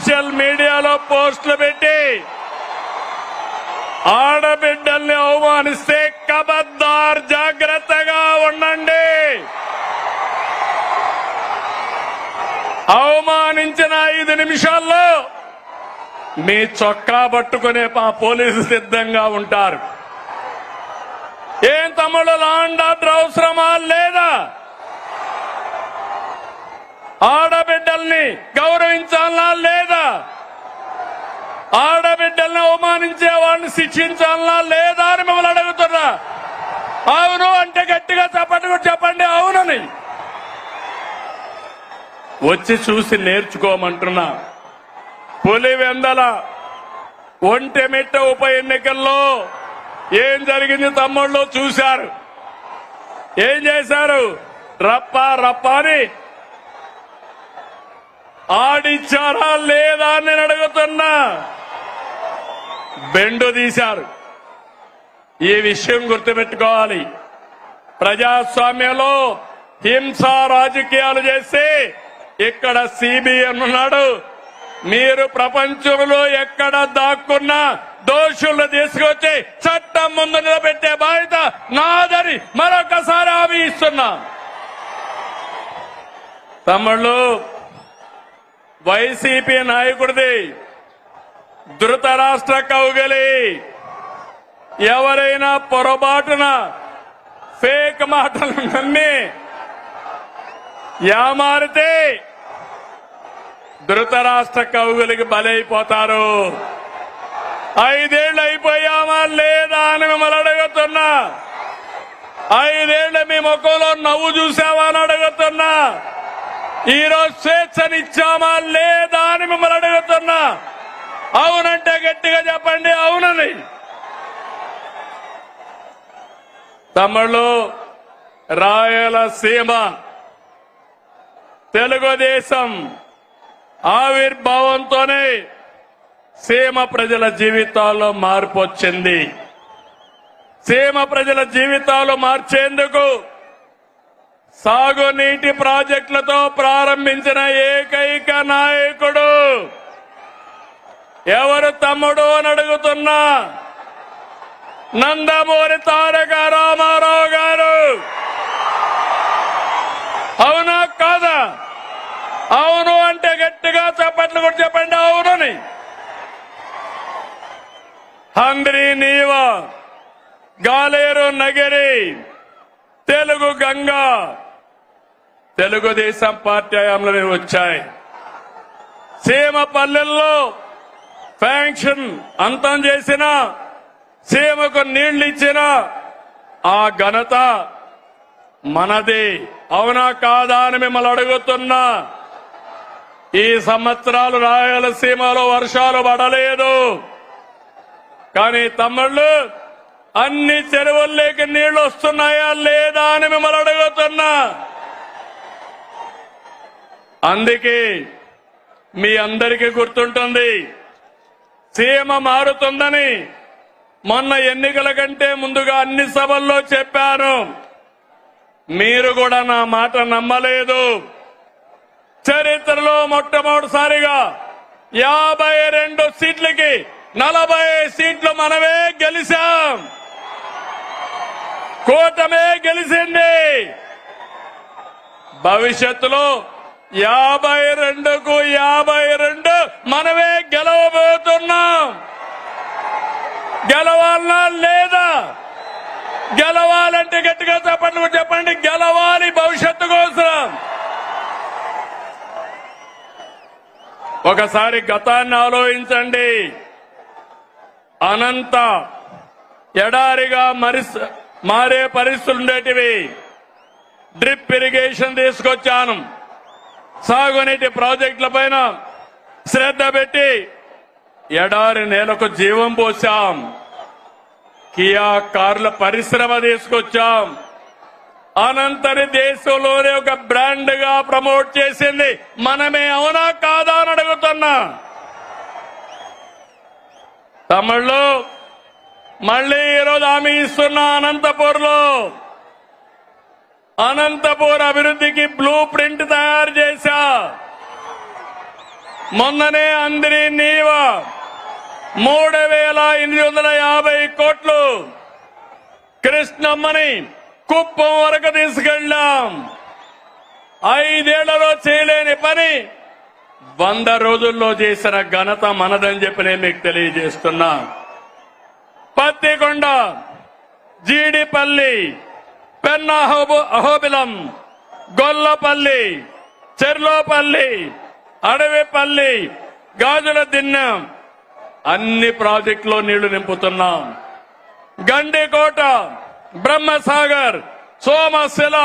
Social మీడియాలో పోస్టులు పెట్టి ఆడబిడ్డల్ని అవమానిస్తే కబద్దార్ జాగ్రత్తగా ఉండండి. అవమానించిన 5 నిమిషాల్లో మీ చొక్కా పట్టుకునే మా పోలీసు సిద్ధంగా ఉంటారు. ఏం తమ్ముడు, లాండ్ ఆర్డర్ అవసరమా లేదా? ఆడబిడ్డల్ని గౌరవించాలా లేదా? ఆడబిడ్డల్ని అవమానించే వాళ్ళని శిక్షించాలా లేదా అని మిమ్మల్ని అడుగుతున్నా. అవును అంటే గట్టిగా చెప్పండి అవునని. వచ్చి చూసి నేర్చుకోమంటున్నా. పులివెందల ఒంటెమిట్ట ఉప ఎన్నికల్లో ఏం జరిగింది తమ్ముళ్ళు చూశారు. ఏం చేశారు? రప్ప అని ఆడిచ్చారా లేదా అని నేను అడుగుతున్నా. బెండు తీశారు. ఈ విషయం గుర్తుపెట్టుకోవాలి. ప్రజాస్వామ్యంలో హింసా రాజకీయాలు చేసి ఇక్కడ సిబిఎన్ ఉన్నాడు. మీరు ప్రపంచంలో ఎక్కడ దాక్కున్నా దోషులను తీసుకొచ్చి చట్టం ముందు నిలబెట్టే బాధ్యత నాదని మరొకసారి హామీ ఇస్తున్నా. తమ్ముళ్ళు, వైసీపీ నాయకుడిది ధృతరాష్ట్ర కౌగిలి. ఎవరైనా పొరపాటున ఫేక్ మాటలు నమ్మి యామారితే ధృతరాష్ట్ర కౌగులికి బలైపోతారు. 5 ఏళ్లు అయిపోయామా లేదా అని మిమ్మల్ని అడుగుతున్నా. 5 ఏళ్లు మీ ముఖంలో నవ్వు చూసావా అని అడుగుతున్నా. ఈరోజు స్వేచ్ఛనిచ్చామా లేదా అని మిమ్మల్ని అడుగుతున్నా. అవునంటే గట్టిగా చెప్పండి అవునని. తమ్ముళ్ళు, రాయలసీమ తెలుగుదేశం ఆవిర్భావంతోనే సీమ ప్రజల జీవితాల్లో మార్పు వచ్చింది. సీమ ప్రజల జీవితాలు మార్చేందుకు సాగునీటి ప్రాజెక్టులతో ప్రారంభించిన ఏకైక నాయకుడు ఎవరు తమ్ముడు అని అడుగుతున్నా. నందమూరి తారక రామారావు గారు. అవునా కాదా? అవును అంటే గట్టిగా చప్పట్లు కూడా చెప్పండి అవునని. హంద్రీ నీవా, గాలేరు నగిరి, తెలుగు గంగా తెలుగుదేశం పార్టీ హయాంలో వచ్చాయి. సీమ పల్లెల్లో ఫ్యాంక్షన్ అంతం చేసిన, సీమకు నీళ్లు ఇచ్చిన ఆ ఘనత మనది. అవునా కాదా అని మిమ్మల్ని అడుగుతున్నా. ఈ సంవత్సరాలు రాయలసీమలో వర్షాలు పడలేదు. కానీ తమ్ముళ్ళు, అన్ని చెరువుల్లోకి నీళ్లు వస్తున్నాయా లేదా అని మిమ్మల్ని అడుగుతున్నా. అందుకే మీ అందరికీ గుర్తుంటుంది, సీమ మారుతుందని మొన్న ఎన్నికల కంటే ముందుగా అన్ని సభల్లో చెప్పాను. మీరు కూడా నా మాట నమ్మలేదు. చరిత్రలో మొట్టమొదటిసారిగా 52 సీట్లకి 40 సీట్లు మనమే గెలిచాం. కూటమే గెలిచింది. భవిష్యత్తులో 52కు 52 మనమే గెలవబోతున్నాం. గెలవాలనా లేదా? గెలవాలంటే గట్టిగా చెప్పండి గెలవాలి భవిష్యత్తు కోసం. ఒకసారి గతాన్ని ఆలోచించండి. అనంత ఎడారిగా మారే పరిస్థితులు ఉండేటివి. డ్రిప్ ఇరిగేషన్ తీసుకొచ్చాను. సాగునీటి ప్రాజెక్టుల పైన శ్రద్ధ పెట్టి ఎడారి నేలకు జీవం పోశాం. కియా కార్ల పరిశ్రమ తీసుకొచ్చాం. అనంతరి దేశంలోనే ఒక బ్రాండ్ గా ప్రమోట్ చేసింది మనమే. అవునా కాదా అని అడుగుతున్నా. తమిళ్లో మళ్లీ ఈరోజు హామీ ఇస్తున్నా. అనంతపూర్ అభివృద్ధికి బ్లూ ప్రింట్ తయారు చేశా. మొన్ననే అందరి నీవ 3,850 కోట్లు కృష్ణమ్మని కుప్పం వరకు తీసుకెళ్ళాం. 5 ఏళ్లలో చేయలేని పని 100 రోజుల్లో చేసిన ఘనత మనదని చెప్పి నేను మీకు తెలియజేస్తున్నా. పత్తికొండ, జీడిపల్లి, పెన్నా అహోబిలం, గొల్లపల్లి, చెర్లోపల్లి, అడవిపల్లి, గాజుల దిన్నెం అన్ని ప్రాజెక్టులో నీళ్లు నింపుతున్నాం. గండికోట, బ్రహ్మసాగర్, సోమశిల,